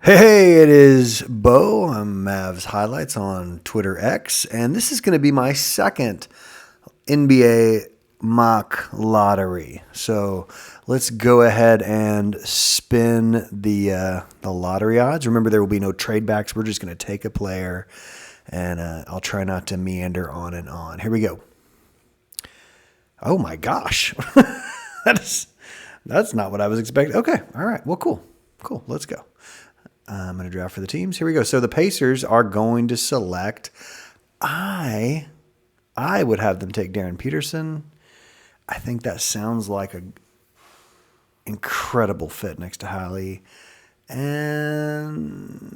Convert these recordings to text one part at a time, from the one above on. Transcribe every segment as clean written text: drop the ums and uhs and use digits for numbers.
Hey, it is Bo. I'm Mavs Highlights on Twitter X, and this is going to be my second NBA mock lottery. So let's go ahead and spin the lottery odds. Remember, there will be no trade backs. We're just going to take a player, and I'll try not to meander on and on. Here we go. Oh my gosh, that's not what I was expecting. Okay, all right. Well, cool. Let's go. I'm going to draft for the teams. Here we go. So the Pacers are going to select. I would have them take Darren Peterson. I think that sounds like an incredible fit next to Hallie. And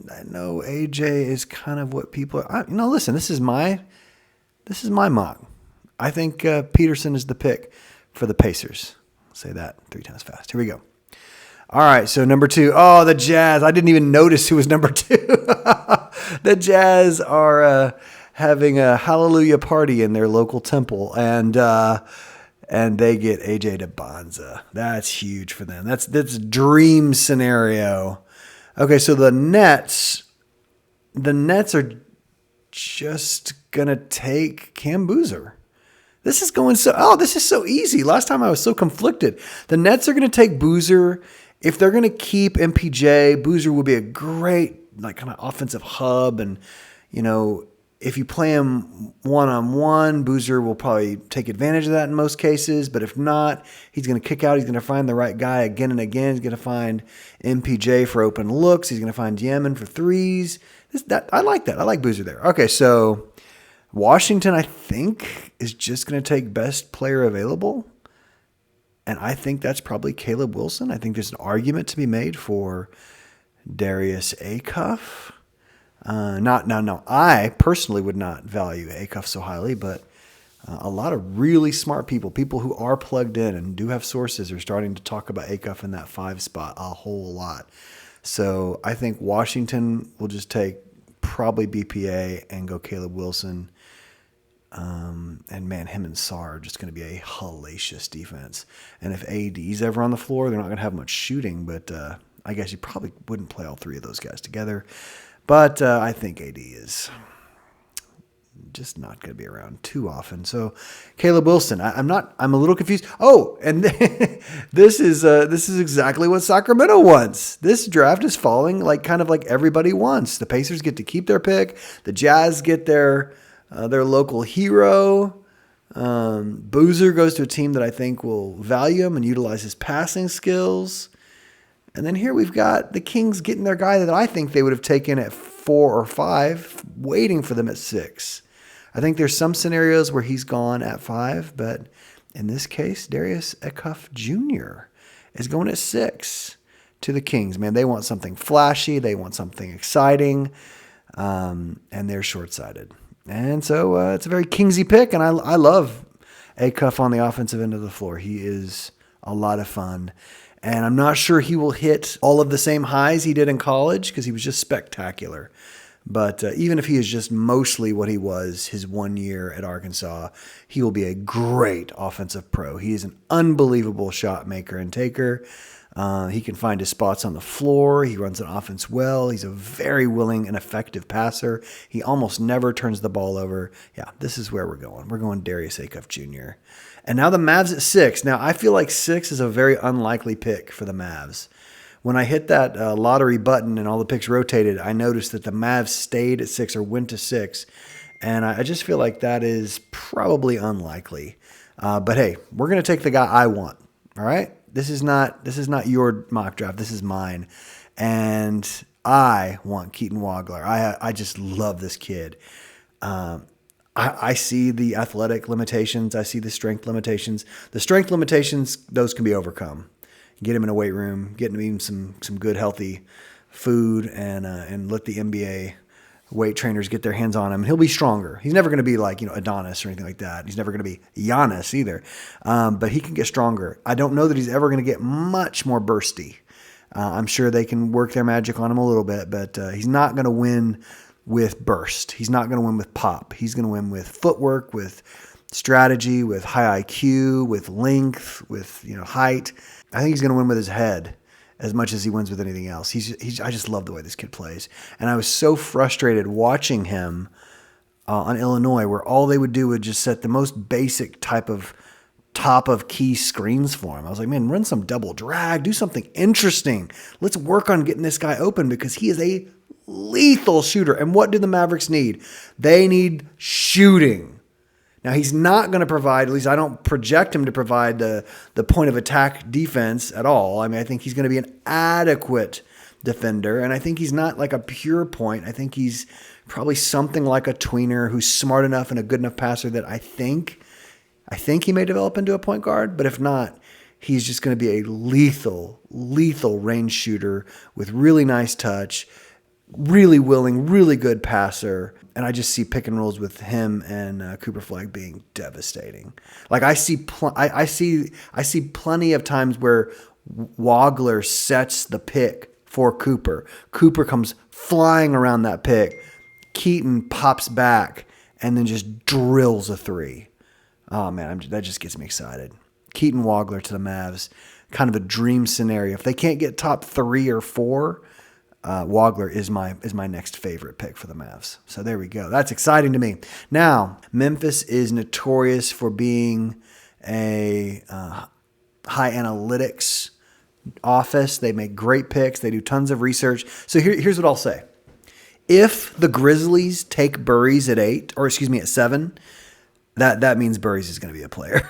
I know AJ is kind of what people are. Listen, this is my mock. I think Peterson is the pick for the Pacers. I'll say that 3 times fast. Here we go. All right, so number 2. Oh, the Jazz. I didn't even notice who was number 2. The Jazz are having a hallelujah party in their local temple, and they get AJ DeBonza. That's huge for them. That's dream scenario. Okay, so the Nets are just gonna take Cam Boozer. This is so easy. Last time I was so conflicted. The Nets are going to take Boozer. If they're going to keep MPJ, Boozer will be a great kind of offensive hub. And, if you play him one-on-one, Boozer will probably take advantage of that in most cases. But if not, he's going to kick out. He's going to find the right guy again and again. He's going to find MPJ for open looks. He's going to find Yemen for threes. I like that. I like Boozer there. Okay, so Washington, I think, is just going to take best player available. And I think that's probably Caleb Wilson. I think there's an argument to be made for Darius Acuff. I personally would not value Acuff so highly, but a lot of really smart people who are plugged in and do have sources, are starting to talk about Acuff in that 5 spot a whole lot. So I think Washington will just take probably BPA and go Caleb Wilson. And man, him and Sarr are just going to be a hellacious defense. And if AD's ever on the floor, they're not going to have much shooting, but I guess you probably wouldn't play all 3 of those guys together. But I think AD is just not going to be around too often. So Caleb Wilson, I'm a little confused. Oh, and this is exactly what Sacramento wants. This draft is falling kind of like everybody wants. The Pacers get to keep their pick. The Jazz get their local hero. Boozer goes to a team that I think will value him and utilize his passing skills. And then here we've got the Kings getting their guy that I think they would have taken at 4 or 5, waiting for them at 6. I think there's some scenarios where he's gone at 5, but in this case, Darius Acuff Jr. is going at 6 to the Kings. Man, they want something flashy. They want something exciting. And they're short-sighted. And so it's a very Kingsy pick, and I love Acuff on the offensive end of the floor. He is a lot of fun. And I'm not sure he will hit all of the same highs he did in college because he was just spectacular. But even if he is just mostly what he was his 1 year at Arkansas, he will be a great offensive pro. He is an unbelievable shot maker and taker. He can find his spots on the floor. He runs an offense well. He's a very willing and effective passer. He almost never turns the ball over. Yeah, this is where we're going. We're going Darius Acuff Jr. And now the Mavs at 6. Now, I feel like 6 is a very unlikely pick for the Mavs. When I hit that lottery button and all the picks rotated, I noticed that the Mavs stayed at 6 or went to 6. And I just feel like that is probably unlikely. But hey, we're going to take the guy I want. All right? This is not your mock draft. This is mine. And I want Keaton Wagler. I just love this kid. I see the athletic limitations. I see the strength limitations. The strength limitations, those can be overcome. Get him in a weight room, get him some good healthy food, and let the NBA weight trainers get their hands on him. He'll be stronger. He's never going to be like Adonis or anything like that. He's never going to be Giannis either. But he can get stronger. I don't know that he's ever going to get much more bursty. I'm sure they can work their magic on him a little bit, but he's not going to win with burst. He's not going to win with pop. He's going to win with footwork, with strategy, with high IQ, with length, with height. I think he's going to win with his head. as much as he wins with anything else. I just love the way this kid plays. And I was so frustrated watching him on Illinois, where all they would do would just set the most basic type of top of key screens for him. I was like, man, run some double drag, do something interesting. Let's work on getting this guy open because he is a lethal shooter. And what do the Mavericks need? They need shooting. Now, he's not going to provide, at least I don't project him to provide the point of attack defense at all. I mean, I think he's going to be an adequate defender, and I think he's not like a pure point. I think he's probably something like a tweener who's smart enough and a good enough passer that I think he may develop into a point guard, but if not, he's just going to be a lethal range shooter with really nice touch, really willing, really good passer. And I just see pick and rolls with him and Cooper Flag being devastating. Like I see plenty of times where Wagler sets the pick for Cooper. Cooper comes flying around that pick. Keaton pops back and then just drills a three. Oh man, that just gets me excited. Keaton Wagler to the Mavs, kind of a dream scenario. If they can't get top 3 or 4, Wagler is my next favorite pick for the Mavs. So there we go. That's exciting to me. Now, Memphis is notorious for being a high analytics office. They make great picks. They do tons of research. So here's what I'll say. If the Grizzlies take Burries at 7, that means Burries is going to be a player.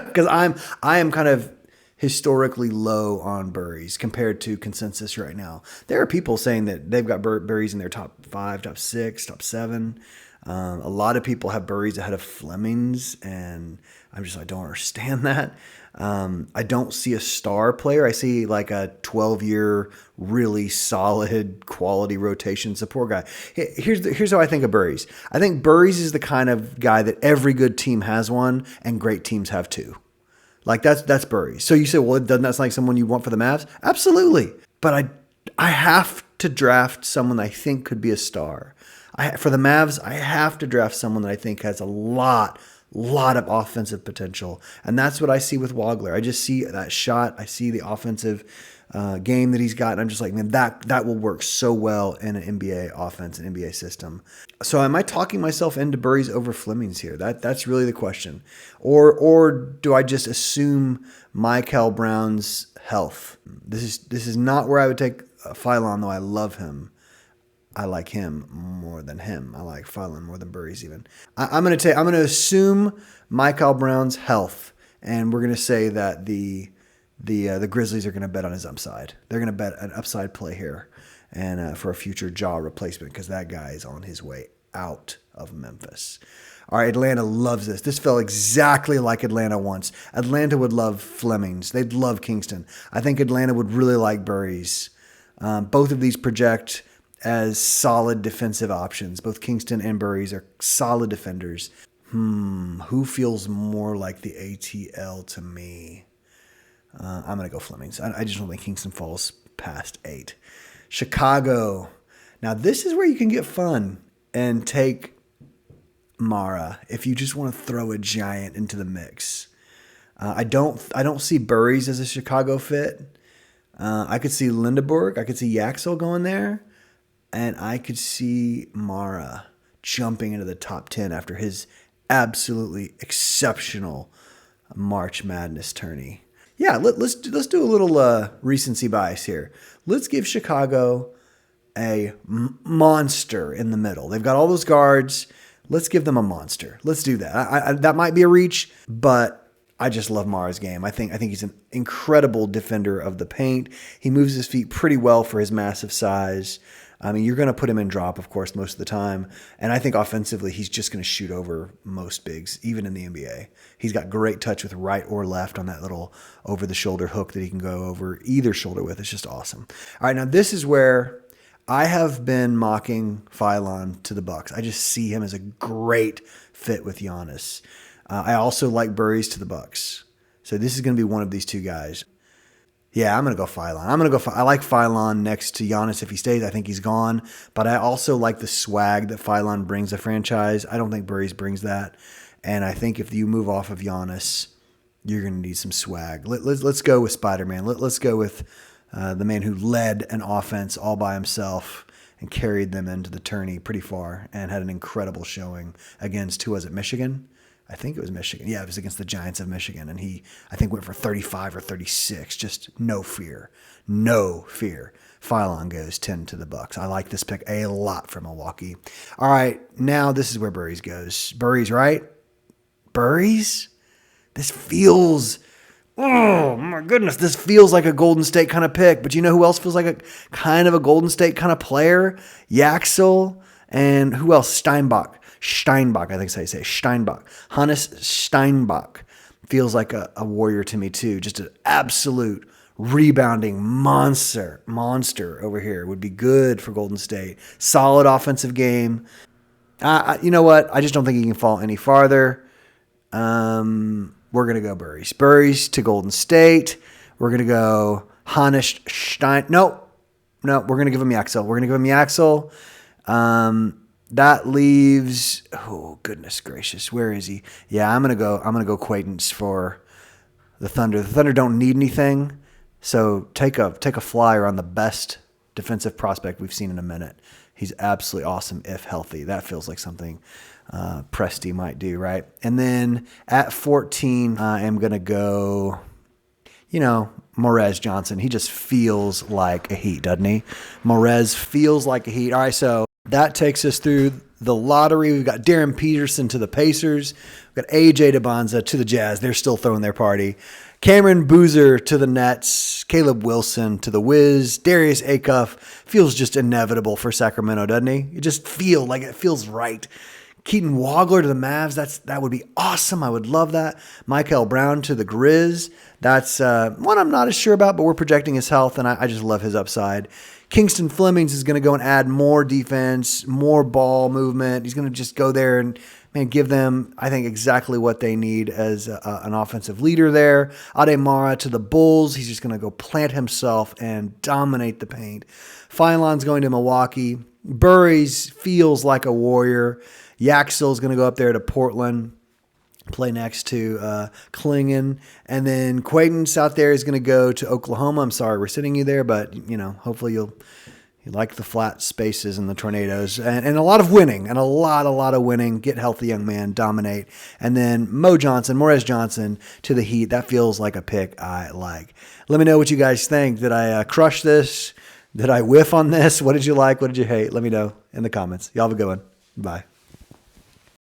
Because I am kind of historically low on Burries compared to consensus right now. There are people saying that they've got Burries in their top 5, top 6, top 7. A lot of people have Burries ahead of Flemings, and I don't understand that. I don't see a star player. I see like a 12-year, really solid quality rotation support guy. Here's how I think of Burries. I think Burries is the kind of guy that every good team has one, and great teams have 2. Like that's Burries. So you say, well, doesn't that sound like someone you want for the Mavs? Absolutely. But I have to draft someone I think could be a star. For the Mavs, I have to draft someone that I think has a lot of offensive potential. And that's what I see with Wagler. I just see that shot. I see the offensive game that he's got. And I'm just like, man, that will work so well in an NBA offense, an NBA system. So am I talking myself into Burries over Flemings here? That's really the question. Or do I just assume Michael Brown's health? This is not where I would take Philon, though I love him. I like him more than him. I like Philon more than Burries even. I'm going to assume Michael Brown's health, and we're going to say that the Grizzlies are going to bet on his upside. They're going to bet an upside play here, and for a future Jaw replacement, because that guy is on his way out of Memphis. All right, Atlanta loves this. This felt exactly like Atlanta wants. Atlanta would love Flemings. They'd love Kingston. I think Atlanta would really like Burries. Both of these project as solid defensive options. Both Kingston and Burries are solid defenders. Who feels more like the ATL to me? I'm going to go Flemings. I just don't think Kingston falls past 8. Chicago. Now, this is where you can get fun and take Mara if you just want to throw a giant into the mix. I don't see Burries as a Chicago fit. I could see Lindeborg. I could see Yaxel going there. And I could see Mara jumping into the top 10 after his absolutely exceptional March Madness tourney. Yeah, let's do a little recency bias here. Let's give Chicago a monster in the middle. They've got all those guards. Let's give them a monster. Let's do that. That might be a reach, but I just love Mara's game. I think he's an incredible defender of the paint. He moves his feet pretty well for his massive size. I mean, you're going to put him in drop, of course, most of the time. And I think offensively, he's just going to shoot over most bigs, even in the NBA. He's got great touch with right or left on that little over-the-shoulder hook that he can go over either shoulder with. It's just awesome. All right, now this is where I have been mocking Philon to the Bucks. I just see him as a great fit with Giannis. I also like Burries to the Bucks. So this is going to be one of these two guys. Yeah, I'm going to go Philon. I like Philon next to Giannis if he stays. I think he's gone. But I also like the swag that Philon brings a franchise. I don't think Burries brings that. And I think if you move off of Giannis, you're going to need some swag. Let's go with Spider-Man. Let's go with the man who led an offense all by himself and carried them into the tourney pretty far and had an incredible showing against, who was it, Michigan? I think it was Michigan. Yeah, it was against the Giants of Michigan. And he, I think, went for 35 or 36. Just no fear. No fear. Phylon goes 10 to the Bucks. I like this pick a lot for Milwaukee. All right, now this is where Burries goes. Burries, right? Burries? This feels... Oh my goodness, this feels like a Golden State kind of pick. But you know who else feels like a kind of a Golden State kind of player? Yaxel, and who else? Steinbach, I think that's how you say it. Steinbach. Hannes Steinbach feels like a warrior to me too. Just an absolute rebounding monster over here. Would be good for Golden State. Solid offensive game. You know what? I just don't think he can fall any farther. We're going to go Burries. Burries to Golden State. We're going to go Hannes Stein. No, we're going to give him Yaxel. That leaves, oh, goodness gracious. Where is he? Yeah, I'm going to go Quaintance for the Thunder. The Thunder don't need anything. So take a flyer on the best defensive prospect we've seen in a minute. He's absolutely awesome if healthy. That feels like something Presti might do, right? And then at 14, I am going to go, Morez Johnson. He just feels like a Heat, doesn't he? Morez feels like a Heat. All right, so that takes us through the lottery. We've got Darren Peterson to the Pacers. We've got AJ DeBonza to the Jazz. They're still throwing their party. Cameron Boozer to the Nets. Caleb Wilson to the Wiz. Darius Acuff feels just inevitable for Sacramento, doesn't he? It just feels right. Keaton Wagler to the Mavs. That would be awesome. I would love that. Michael Brown to the Grizz. That's one I'm not as sure about, but we're projecting his health, and I just love his upside. Kingston Flemings is going to go and add more defense, more ball movement. He's going to just go there and give them, I think, exactly what they need as an offensive leader there. Ademara to the Bulls. He's just going to go plant himself and dominate the paint. Phylon's going to Milwaukee. Burries feels like a warrior. Yaxel is going to go up there to Portland, play next to Klingon. And then Quaintance out there is going to go to Oklahoma. I'm sorry we're sitting you there, but, hopefully you like the flat spaces and the tornadoes. And a lot of winning, and a lot of winning. Get healthy, young man. Dominate. And then Morez Johnson to the Heat. That feels like a pick I like. Let me know what you guys think. Did I crush this? Did I whiff on this? What did you like? What did you hate? Let me know in the comments. Y'all have a good one. Bye.